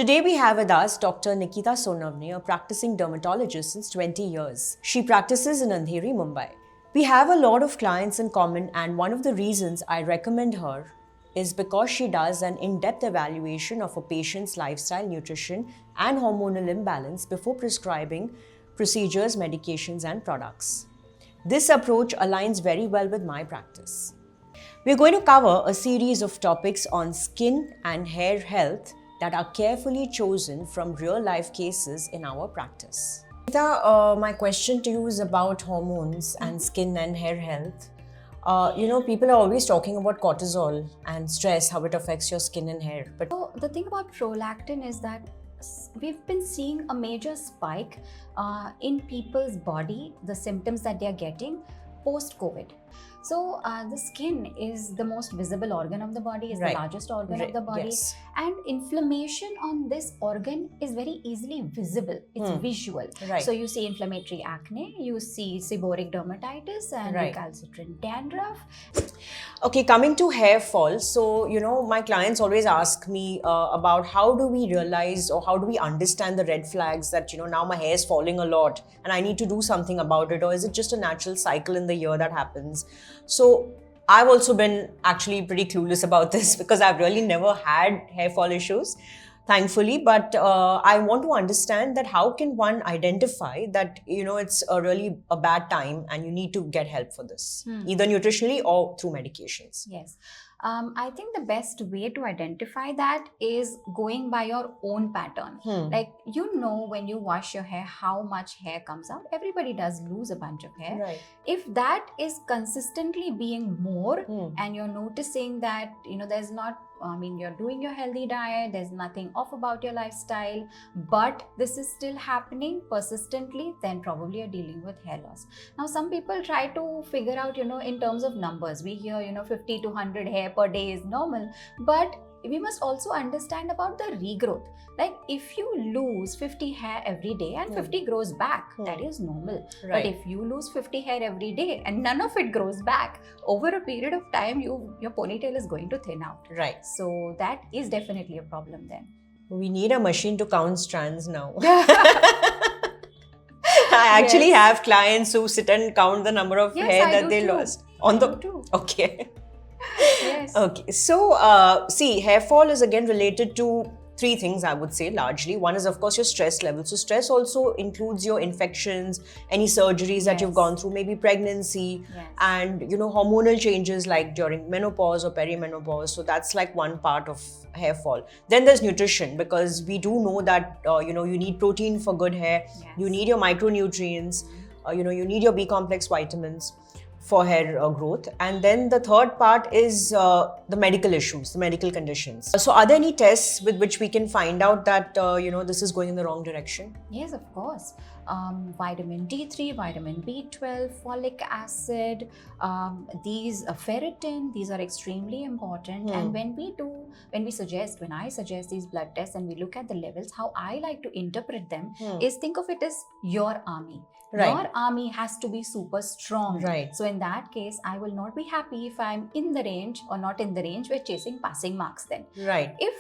Today we have with us Dr. Nikita Sonavne, a practicing dermatologist since 20 years. She practices in Andheri, Mumbai. We have a lot of clients in common, and one of the reasons I recommend her is because she does an in-depth evaluation of a patient's lifestyle, nutrition, and hormonal imbalance before prescribing procedures, medications, and products. This approach aligns very well with my practice. We're going to cover a series of topics on skin and hair health that are carefully chosen from real-life cases in our practice. Nikita, my question to you is about hormones and skin and hair health. People are always talking about cortisol and stress, how it affects your skin and hair. But So the thing about prolactin is that we've been seeing a major spike in people's body, the symptoms that they are getting post-COVID. So the skin is the most visible organ of the body, is the largest organ of the body. Yes. And inflammation on this organ is very easily visible. It's visual. Right. So you see inflammatory acne, you see seborrheic dermatitis and Right. recalcitrant dandruff. Okay, coming to hair fall. So, my clients always ask me about how do we realize or how do we understand the red flags that, now my hair is falling a lot and I need to do something about it, or is it just a natural cycle in the year that happens? So, I've also been actually pretty clueless about this because I've really never had hair fall issues, thankfully. But I want to understand that how can one identify that, it's a bad time and you need to get help for this, either nutritionally or through medications. Yes. I think the best way to identify that is going by your own pattern. Like, when you wash your hair, how much hair comes out. Everybody does lose a bunch of hair. Right. If that is consistently being more and you're noticing that, there's not, you're doing your healthy diet, there's nothing off about your lifestyle, but this is still happening persistently, then probably you're dealing with hair loss. Now, some people try to figure out, in terms of numbers. We hear, 50 to 100 hair per day is normal, but we must also understand about the regrowth. Like, if you lose 50 hair every day and 50 grows back, that is normal. Right. But if you lose 50 hair every day and none of it grows back, over a period of time, your ponytail is going to thin out. Right. So that is definitely a problem then. We need a machine to count strands now. I actually have clients who sit and count the number of hair I that do they too. lost. I do too. Okay. Yes. Okay. So, hair fall is again related to three things, I would say, largely. One is, of course, your stress level. So, stress also includes your infections, any surgeries that you've gone through, maybe pregnancy, and, hormonal changes like during menopause or perimenopause. So, that's like one part of hair fall. Then there's nutrition, because we do know that, you need protein for good hair. Yes. You need your micronutrients. You need your B complex vitamins for hair growth. And then the third part is the medical issues, the medical conditions. So are there any tests with which we can find out that, this is going in the wrong direction? Yes, of course. Vitamin D3, vitamin B12, folic acid, these ferritin, these are extremely important. And when I suggest these blood tests and we look at the levels, how I like to interpret them is, think of it as your army. Right. Your army has to be super strong. Right. So in that case, I will not be happy if I'm in the range or not in the range. We're chasing passing marks then. Right. If,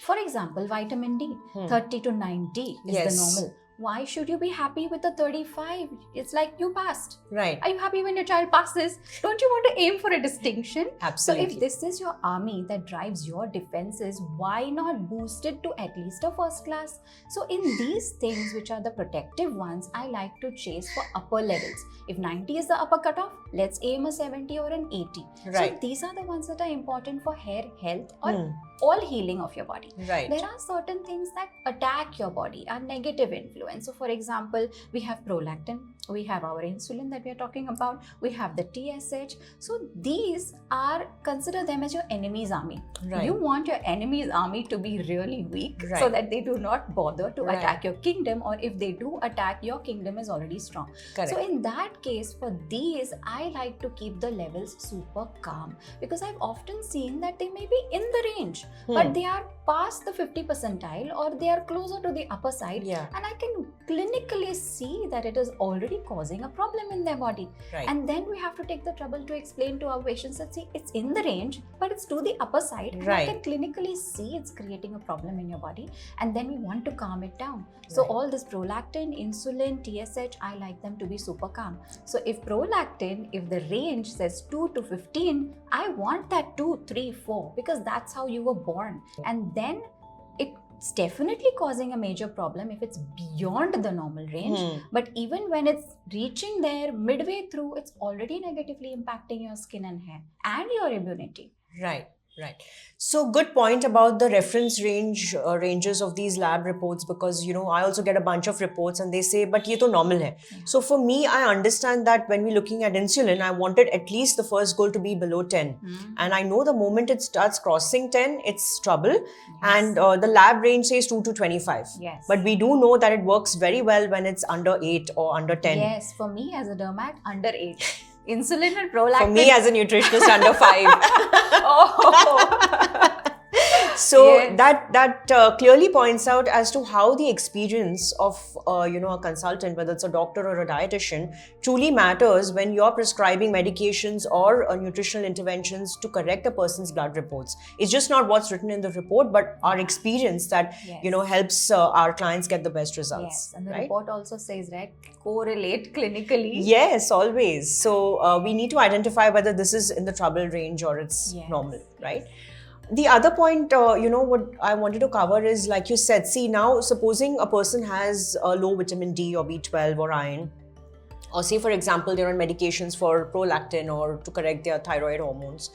for example, vitamin D, 30 to 90 is the normal. Why should you be happy with the 35? It's like you passed. Right. Are you happy when your child passes? Don't you want to aim for a distinction? Absolutely. So if this is your army that drives your defenses, why not boost it to at least a first class? So in these things, which are the protective ones, I like to chase for upper levels. If 90 is the upper cutoff, let's aim a 70 or an 80. Right. So these are the ones that are important for hair health or all healing of your body. Right. There are certain things that attack your body, are negative influence. So for example, we have prolactin, we have our insulin that we are talking about, we have the TSH. So these are, consider them as your enemy's army. Right. You want your enemy's army to be really weak Right. so that they do not bother to Right. attack your kingdom, or if they do attack, your kingdom is already strong. Correct. So in that case, for these, I like to keep the levels super calm, because I've often seen that they may be in the range, but they are past the 50 percentile or they are closer to the upper side, Yeah. and I can clinically see that it is already causing a problem in their body. Right. And then we have to take the trouble to explain to our patients that, see, it's in the range, but it's to the upper side, and Right. I can clinically see it's creating a problem in your body, and then we want to calm it down. So Right. all this prolactin, insulin, TSH, I like them to be super calm. So if prolactin, if the range says 2 to 15, I want that 2, 3, 4, because that's how you were born. And then it's definitely causing a major problem if it's beyond the normal range. But even when it's reaching there midway through, it's already negatively impacting your skin and hair and your immunity. Right. Right. So good point about the reference ranges of these lab reports, because I also get a bunch of reports and they say, but ye to normal hai. Yeah. So for me, I understand that when we're looking at insulin, I wanted at least the first goal to be below 10. And I know the moment it starts crossing 10, it's trouble. Yes. And the lab range says 2 to 25. Yes. But we do know that it works very well when it's under 8 or under 10. Yes, for me as a dermat, under 8. Insulin and prolactin. For me as a nutritionist, under 5. Oh. So Yes. that clearly points out as to how the experience of a consultant, whether it's a doctor or a dietitian, truly matters when you're prescribing medications or nutritional interventions to correct a person's blood reports. It's just not what's written in the report, but our experience that Yes. helps our clients get the best results. Yes, and the right? report also says, right, correlate clinically. Yes, always. So we need to identify whether this is in the trouble range or it's Yes. normal, right? The other point, what I wanted to cover is, like you said, see, now supposing a person has low vitamin D or B12 or iron, or say, for example, they're on medications for prolactin or to correct their thyroid hormones.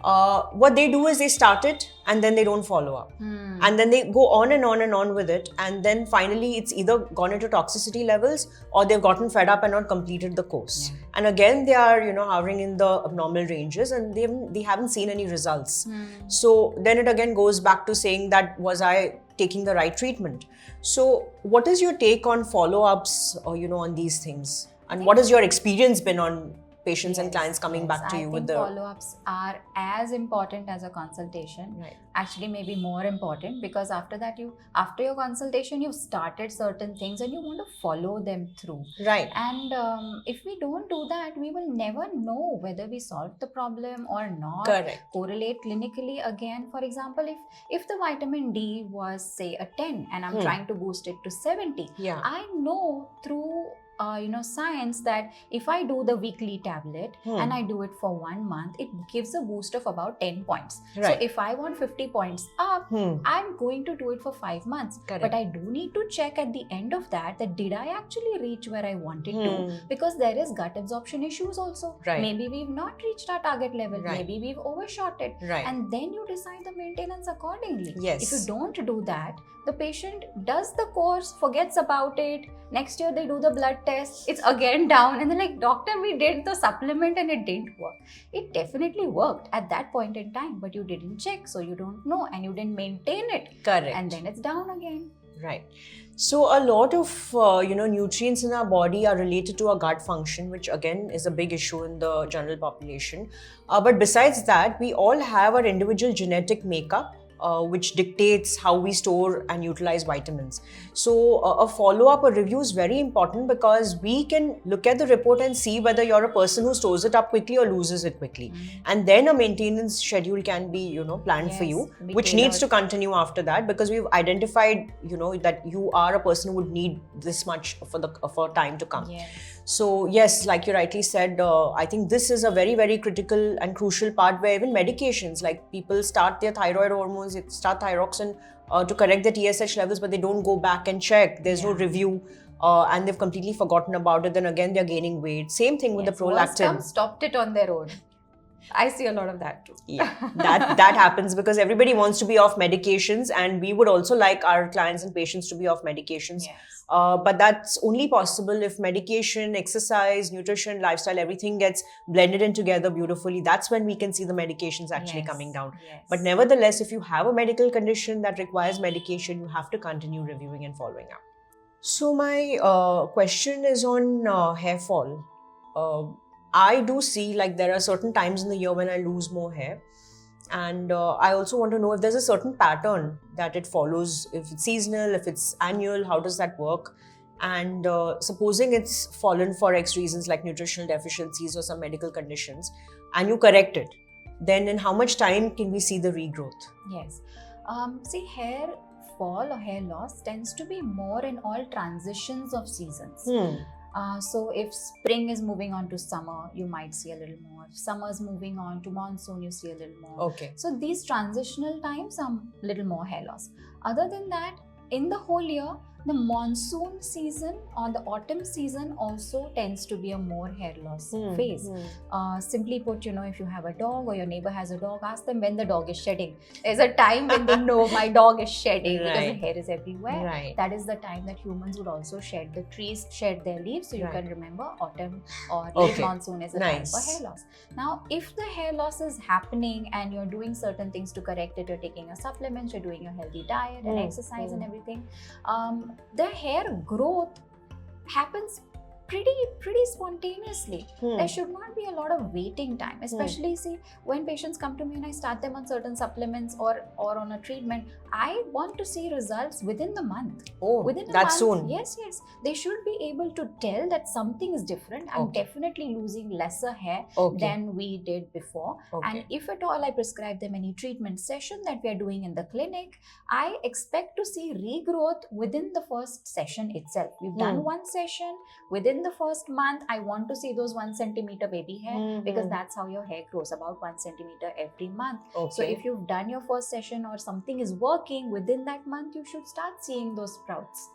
What they do is they start it and then they don't follow up. And then they go on and on and on with it. And then finally, it's either gone into toxicity levels or they've gotten fed up and not completed the course. Yeah. And again, they are, hovering in the abnormal ranges and they haven't seen any results. So then it again goes back to saying that, was I taking the right treatment? So what is your take on follow-ups, on these things? And what has your experience been on patients and clients coming back to you with the follow-ups are as important as a consultation. Right. Actually, maybe more important, because after your consultation, you've started certain things and you want to follow them through. Right. And if we don't do that, we will never know whether we solved the problem or not. Correct. Correlate clinically again. For example, if the vitamin D was, say, a 10 and I'm trying to boost it to 70, Yeah. I know through science that if I do the weekly tablet and I do it for 1 month, it gives a boost of about 10 points. Right. So if I want 50 points up, I'm going to do it for 5 months. Correct. But I do need to check at the end of that did I actually reach where I wanted to? Because there is gut absorption issues also. Right. Maybe we've not reached our target level. Right. Maybe we've overshot it. Right. And then you decide the maintenance accordingly. Yes. If you don't do that, the patient does the course, forgets about it. Next year they do the blood test, it's again down, and they're like, doctor, we did the supplement and it didn't work. It definitely worked at that point in time, but you didn't check, so you don't know, and you didn't maintain it. Correct. And then it's down again. Right. So a lot of nutrients in our body are related to our gut function, which again is a big issue in the general population. But besides that, we all have our individual genetic makeup, which dictates how we store and utilize vitamins. So a follow-up or review is very important, because we can look at the report and see whether you're a person who stores it up quickly or loses it quickly. And then a maintenance schedule can be, planned for you, be which needs to tailored. continue after that, because we've identified, that you are a person who would need this much for time to come. Yes. So yes, like you rightly said, I think this is a very, very critical and crucial part, where even medications, like people start their thyroid hormones, they start thyroxine to correct their TSH levels, but they don't go back and check. There's no review, and they've completely forgotten about it. Then again, they're gaining weight. Same thing with the Worst prolactin. come, stopped it on their own. I see a lot of that too. Yeah, that happens because everybody wants to be off medications, and we would also like our clients and patients to be off medications. Yes. But that's only possible if medication, exercise, nutrition, lifestyle, everything gets blended in together beautifully. That's when we can see the medications actually coming down. Yes. But nevertheless, if you have a medical condition that requires medication, you have to continue reviewing and following up. So my question is on hair fall. I do see, like, there are certain times in the year when I lose more hair. And I also want to know if there's a certain pattern that it follows, if it's seasonal, if it's annual, how does that work? And supposing it's fallen for X reasons like nutritional deficiencies or some medical conditions, and you correct it, then in how much time can we see the regrowth? Yes. See, hair fall or hair loss tends to be more in all transitions of seasons. So if spring is moving on to summer, you might see a little more. If summer's moving on to monsoon, you see a little more. Okay. So these transitional times are a little more hair loss. Other than that, in the whole year, the monsoon season or the autumn season also tends to be a more hair loss phase. Simply put, if you have a dog or your neighbor has a dog, ask them when the dog is shedding. There's a time when they know my dog is shedding because the hair is everywhere. Right. That is the time that humans would also shed. The trees shed their leaves, so you can remember autumn or late monsoon is a time for hair loss. Now, if the hair loss is happening and you're doing certain things to correct it, you're taking your supplements, you're doing your healthy diet and exercise and everything, the hair growth happens pretty spontaneously. There should not be a lot of waiting time, especially see when patients come to me and I start them on certain supplements or on a treatment. I want to see results within the month. Within a month, soon. Yes. They should be able to tell that something is different. I'm definitely losing lesser hair than we did before. And if at all I prescribe them any treatment session that we are doing in the clinic, I expect to see regrowth within the first session itself. We've done one session. Within the first month, I want to see those 1 centimeter baby hair because that's how your hair grows, about 1 centimeter every month. So if you've done your first session or something is working within that month, you should start seeing those sprouts.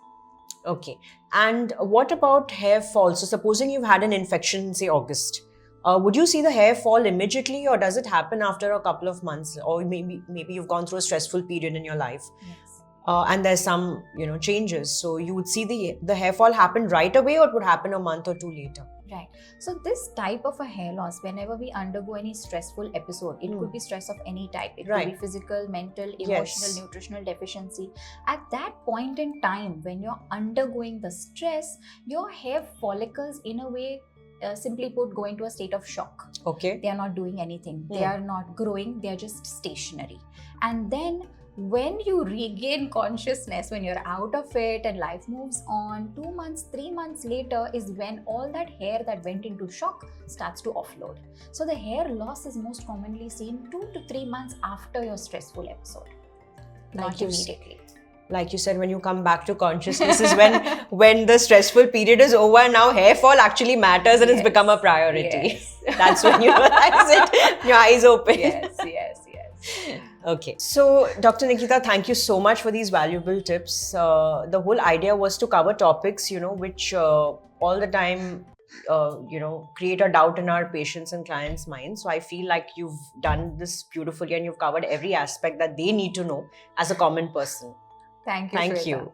Okay. And what about hair fall? So supposing you've had an infection in, say, August, would you see the hair fall immediately, or does it happen after a couple of months? Or maybe you've gone through a stressful period in your life. Yes. And there's some, changes. So you would see the hair fall happen right away, or it would happen a month or two later? Right. So this type of a hair loss, whenever we undergo any stressful episode, it could be stress of any type. It could be physical, mental, emotional, nutritional deficiency. At that point in time, when you're undergoing the stress, your hair follicles in a way, simply put, go into a state of shock. Okay. They are not doing anything. They are not growing. They are just stationary. And then when you regain consciousness, when you're out of it and life moves on, 2 months, 3 months later is when all that hair that went into shock starts to offload. So the hair loss is most commonly seen 2 to 3 months after your stressful episode, not immediately. Like you said, when you come back to consciousness is when the stressful period is over, now hair fall actually matters and it's become a priority. That's when you realize it, your eyes open. Yes. Okay. So, Dr. Nikita, thank you so much for these valuable tips. The whole idea was to cover topics, which all the time, create a doubt in our patients' and clients' minds. So I feel like you've done this beautifully and you've covered every aspect that they need to know as a common person. Thank you. Thank you.